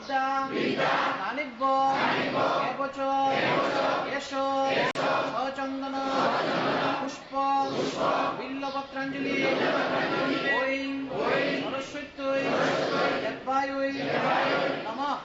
বিদ্যা দানিব্য এবচ এসো সচন্দন পুষ্প বিল্লপত্রাঞ্জলি ওই সরস্বত্যই দেবায়ৈ নমঃ।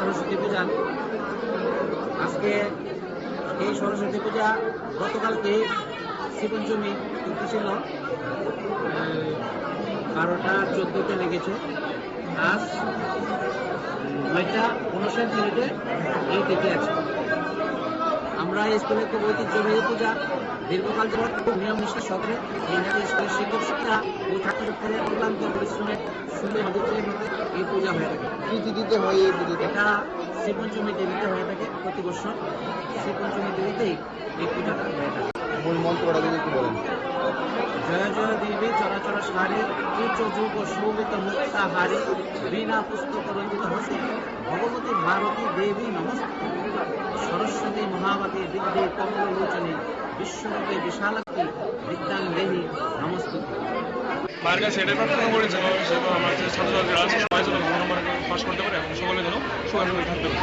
সরস্বতী পূজা আজকে এই সরস্বতী পূজা গতকালকে শ্রীপঞ্চমী তিথি ছিল 12টা 14 লেগেছে। আজ 9টা 59 এই তিথি আছে। আমরা স্কুলে খুব ঐতিহ্যবাহী পূজা দীর্ঘকাল যাবৎ খুব নিয়ম নিষ্ঠার সাথে এই স্কুলের শিক্ষক শিক্ষা ও ছাত্রছাত্রীদের অক্লান্ত পরিশ্রমের সুন্দর এই পূজা হয়ে থাকে। কি তিথিতে হয় এই পুজো? এটা শ্রীপঞ্চমী দেবীতে হয়ে থাকে প্রতি বছর। শ্রীপঞ্চমী দেবীতেই এই পূজাটা হয়ে থাকে। মূল মন্ত্রটা যদি একটু বলেন। জয় জয় দেবী চরাচর সারি উচ্চ যুগ শোভিত মুক্তা হারি বিনা পুস্তক রঞ্জিত হস্তে ভগবতী ভারতী দেবী নমস্তে সরস্বতী মহাবতী বিদ্যে কমলোচনী বিশ্বরূপে বিশালাক্তি বিদ্যাং দেহি নমস্তুতে। মায়ের কাছে এটাই প্রার্থনা করেছে আমার যে ছাত্রছাত্রীরা আছে সবাই যেন ভালো নম্বরে পাস করতে পারে এবং সকলে যেন সুখানুভূতি থাকতে পারে।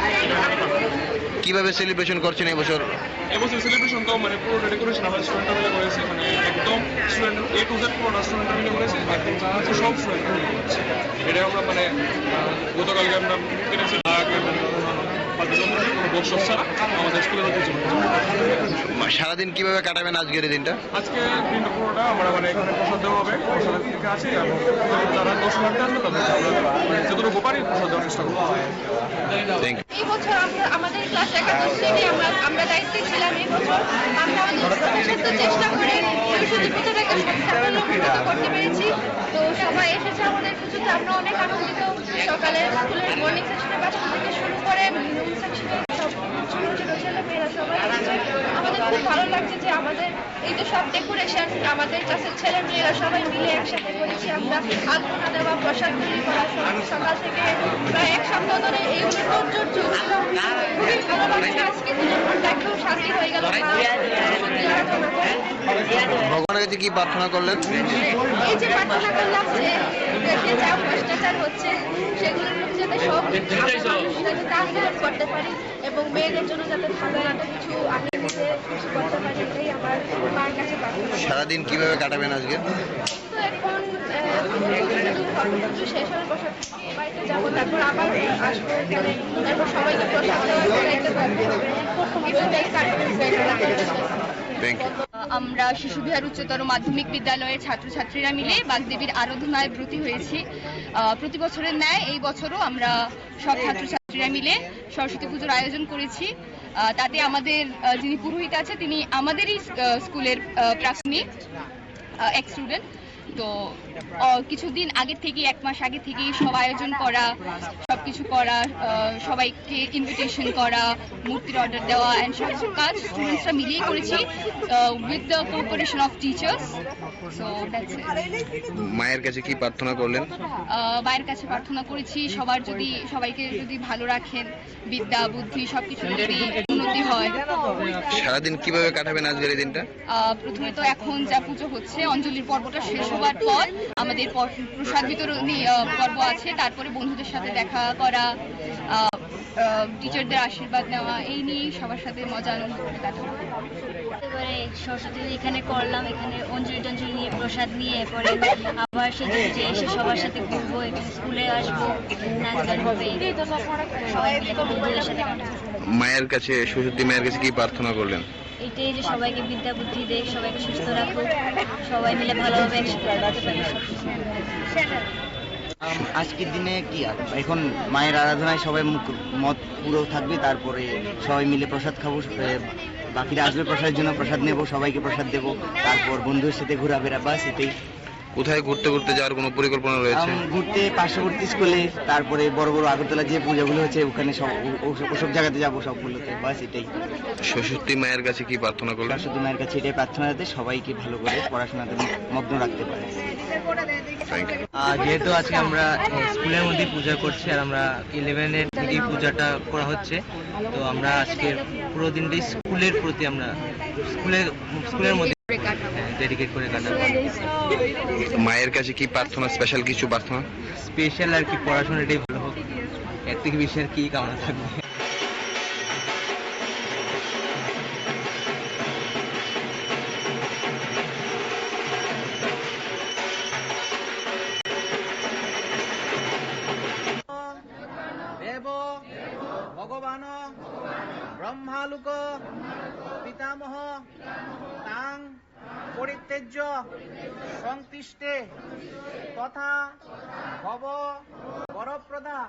কিভাবে সেলিব্রেশন করছেন এবছর? এবছর সেলিব্রেশন তো মানে পুরো ডেকোরেশন আমরা স্টুডেন্টরা মিলে করেছি, মানে একদম স্টুডেন্ট A to Z পুরোটা স্টুডেন্টরা মিলে করেছি, একদম যা আছে সব স্টুডেন্টরা মিলে করেছি। এটা আমরা মানে গতকালকে আমরা কিনেছি বর্কশপ ছাড়া আমাদের স্কুলের হচ্ছে। সারাদিন কিভাবে কাটাবেন আজকের এই দিনটা? আজকে দিনটা পুরোটা আমরা মানে এখানে প্রসাদ দেওয়া হবে, প্রসাদের দিকে আছে এবং যারা দর্শনার্থী আসবে তাদেরকে আমরা যতটুকু পারি প্রসাদ দেওয়ার চেষ্টা করবো। এই বছর আমাদের ক্লাস 11 শ্রেণী আমরা দায়িত্বে ছিলাম। এই বছর আমরা আমাদের চেষ্টা করে সরস্বতী পুজোটাকে সাফল্যমণ্ডিত করতে পেরেছি। তো সবাই এসেছে আমাদের পুজোতে, আমরা অনেক আনন্দিত। সকালে স্কুলের মর্নিং সেকশনের বাচ্চা থেকে শুরু করে নুন সেকশনের সব ছোটো ছোটো ছেলে মেয়েরা সবাই এসেছে। আমাদের খুব ভালো লাগছে যে আমাদের এই যে সব ডেকোরেশন আমাদের ক্লাসের ছেলে মেয়েরা সবাই মিলে একসাথে করেছি। আমরা আলপনা দেওয়া, প্রসাদ তৈরি করা, সকাল থেকে প্রায় 1 সপ্তাহ ধরে এই ঐশ্বর্য খুবই ভালো লাগছে। আজকে একদম শান্তি হয়ে গেল। ভগবানের কাছে কি প্রার্থনা করলেন? এই যে প্রার্থনা করলাম যে দেশে যা ভ্রষ্টাচার হচ্ছে সেগুলোর প্রতি যাতে সব যাতে আন্দোলন করতে পারি এবং মেয়েদের জন্য যাতে ভালো একটা কিছু আমি নিজে কিছু করতে পারি, এটাই আমার মার কাছে প্রার্থনা। সারাদিন কিভাবে কাটাবেন আজকে? তো এখন শেষ হওয়ার বছর বাড়িতে যাবো, তারপর আবার আসবো এখানে, তারপর সবাইকে প্রসাদ আমরা শিশু বিহার উচ্চতর মাধ্যমিক বিদ্যালয়ের ছাত্রছাত্রীরা মিলে বাগদেবীর আরাধনায় ব্রতী হয়েছি। প্রতি বছরের ন্যায় এই বছরও আমরা সব ছাত্রছাত্রীরা মিলে সরস্বতী পুজোর আয়োজন করেছি। তাতে আমাদের যিনি পুরোহিত আছে তিনি আমাদেরই স্কুলের প্রাক্তনী এক স্টুডেন্ট। তো কিছুদিন আগে থেকে 1 মাস আগে থেকেই সব আয়োজন করা, সবকিছু করা, সবাইকে ইনভিটেশন করা, মূর্তির অর্ডার দেওয়া অ্যান্ড সব কাজ স্টুডেন্টসরা মিলিয়ে করেছি with the cooperation of teachers. So that's it. মায়ের কাছে কি প্রার্থনা করলেন? মায়ের কাছে প্রার্থনা করেছি সবাইকে যদি ভালো রাখেন, বিদ্যা বুদ্ধি সবকিছু যদি উন্নতি হয়। সারাদিন কিভাবে কাটাবেন আজকের এই দিনটা? প্রথমে তো এখন যা পুজো হচ্ছে, অঞ্জলির পর্বটা শেষ হওয়ার পর আমাদের প্রসাদ বিতরণী পর্ব আছে, তারপরে বন্ধুদের সাথে দেখা করা, টিচারদের আশীর্বাদ নেওয়া, এই নিয়ে সবার সাথে মজা আনন্দ করে কাটাবো। এবারে সরস্বতী এখানে করলাম, এখানে অঞ্জলি টঞ্জলি নিয়ে প্রসাদ নিয়ে পরে আবার সেজে এসে সবার সাথে ঘুরবো, একটু স্কুলে আসবো, নাচ গান হবে, সবাই মিলে বন্ধুদের সাথে কাটাবো। মায়ের কাছে, সরস্বতী মায়ের কাছে কি প্রার্থনা করলেন? এটাই যে সবাইকে বিদ্যা বুদ্ধি দেখ, সবাইকে সুস্থ রাখুক, সবাই মিলে ভালোভাবে একসাথে কাটাতে পারি আজকের দিনে কি আর, এখন মায়ের আরাধনায় সবাই মত পুরো থাকবে, তারপরে সবাই মিলে প্রসাদ খাবো, বাকিরা আসবে প্রসাদের জন্য, প্রসাদ নেবো, সবাইকে প্রসাদ দেবো, তারপর বন্ধুদের সাথে ঘোরাফেরা, বাস এটাই। কোথায় ঘুরতে ঘুরতে যাওয়ার কোনো পরিকল্পনা রয়েছে? ঘুরতে পার্শ্ববর্তী স্কুলে, তারপরে বড় বড় আগরতলা যে পূজাগুলো হচ্ছে ওখানে ওসব জায়গাতে যাবো, সবগুলোতে, বাস এটাই। সরস্বতী মায়ের কাছে কি প্রার্থনা করলেন? সরস্বতী মায়ের কাছে এটাই প্রার্থনা, যাতে সবাইকে ভালো করে পড়াশোনাতে মগ্ন রাখতে পারে। যেহেতু আজকে আমরা স্কুলের মধ্যে পূজা করছি আর আমরা 11-এর থেকেই পূজাটা করা হচ্ছে, তো আমরা আজকের পুরো দিনটাই স্কুলের প্রতি আমরা স্কুলের মধ্যে ডেডিকেট করে কাটাবো। মায়ের কাছে কি প্রার্থনা, স্পেশাল কিছু প্রার্থনা? স্পেশাল আর কি, পড়াশোনাটাই ভালো হোক, এর থেকে বেশি আর কি কামনা থাকবে। দেব ভগবান ব্রহ্মালোক পিতামহ তাং পরিত্যজ্য সংতিষ্ঠে তথা ভব বরপ্রদা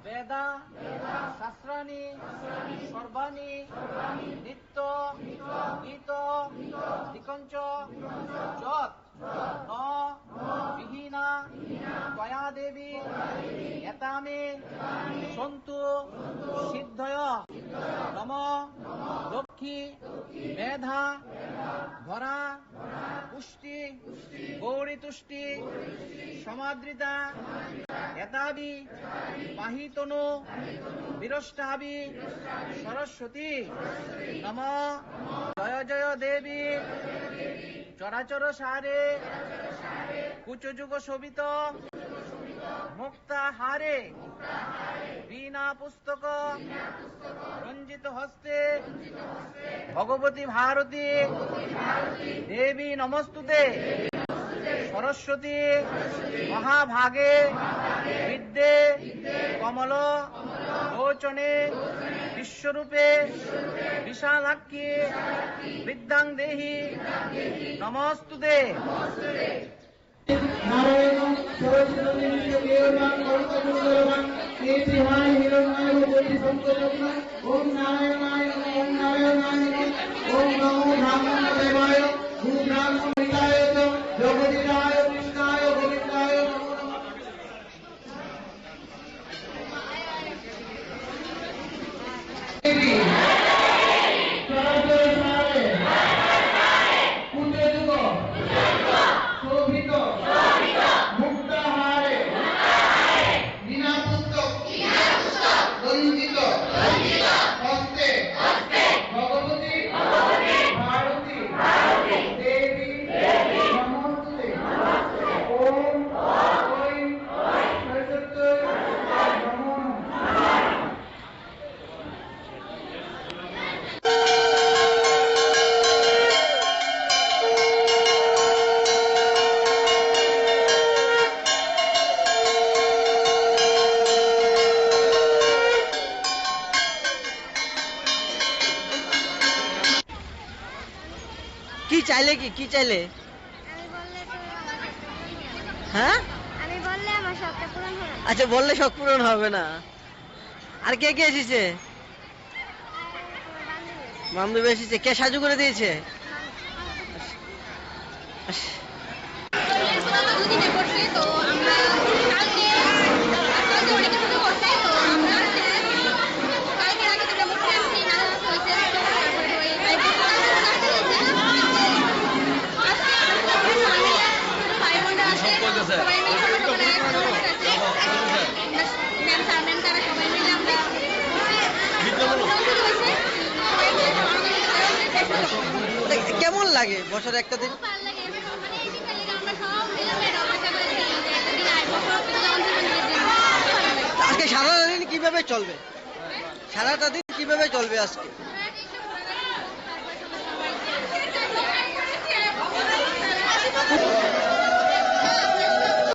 বেদা শাস্ত্রাণি সর্বাণি নিত্য গীত দিকঞ্চ যৎ ন বিহীনা ত্বয়া দেবী এতামে সন্তু সিদ্ধয় নম লক্ষ্মী মেধা ধরা পুষ্টি গৌরী তুষ্টি সমাদৃতা এতাবি পাহিতনু বিরষ্টাবি সরস্বতী নম জয় জয় দেবী চরাচর সারে কুচযুগ শোভিত মুক্তা হারে বীণা পুস্তক রঞ্জিত হস্তে ভগবতী ভারতী দেবী নমস্তুতে সরস্বতী মহাভাগে বিদ্যে কমল লোচনে বিশ্বরূপে বিশালাক্ষী বিদ্যাং দেহি নমস্তুতে। নারায়ণ সরস্বতী দেবতাং কল্পসুন্দরং কীর্তিমায় হিরণ্ময় জ্যোতি সংকলন। ওম নারায়ণায় নমঃ, ওম নারায়ণায় নমঃ, ওম নমো ব্রাহ্মণ দেবায় ভূব্রাহ্মণ হিতায় চ জগদীশায় কৃষ্ণায় গোবিন্দায় নমো নমঃ। কি চাইলে হ্যাঁ? আমি বললে আমার শখটা পূরণ হবে। আচ্ছা, বললে শখ পূরণ হবে না। আর কে কে এসেছে? বান্ধবী এসেছে। কে সাজু করে দিয়েছে? দুদিনে করছি তো আমরা কালকে অনেক কিছু করছি, তো আমরা কালকে আগে দুটো মূর্তি আনছি, নাচ হয়েছে, তারপরে ওই কেমন লাগে বছরে একটা দিন? ভালো লাগে মানে এই দিনটা লেগে আমরা সব এলাকায় আশা করেছি যে একটা দিন আসবো সব কিছু আমাদের জন্য। আজকে সারাটা দিন কিভাবে চলবে? সারাটা দিন কিভাবে চলবে আজকে? সবাই